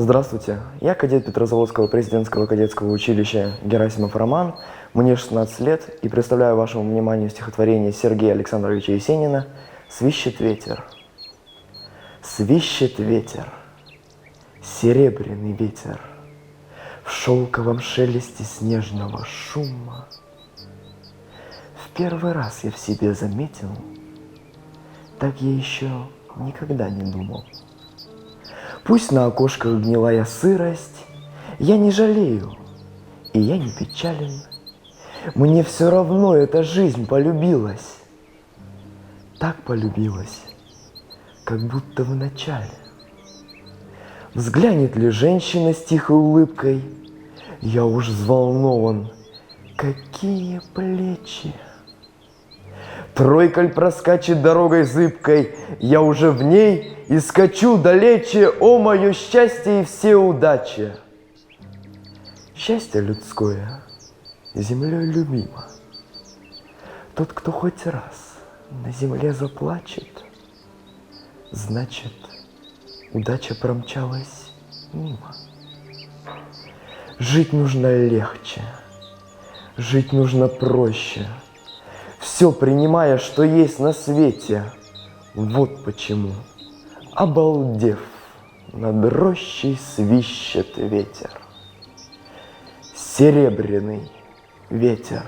Здравствуйте, я кадет Петрозаводского президентского кадетского училища Герасимов Роман, мне 16 лет и представляю вашему вниманию стихотворение Сергея Александровича Есенина «Свищет ветер». Свищет ветер, серебряный ветер, в шелковом шелесте снежного шума. В первый раз я в себе заметил, так я еще никогда не думал. Пусть на окошках гнилая сырость, я не жалею, и я не печален. Мне все равно эта жизнь полюбилась. Так полюбилась, как будто в начале. Взглянет ли женщина с тихой улыбкой, я уж взволнован, какие плечи. Тройкаль проскачет дорогой зыбкой, я уже в ней и скачу далече, о, мое счастье и все удачи. Счастье людское землей любимо. Тот, кто хоть раз на земле заплачет, значит, удача промчалась мимо. Жить нужно легче, жить нужно проще, все принимая, что есть на свете. Вот почему, обалдев, над рощей свищет ветер. Серебряный ветер.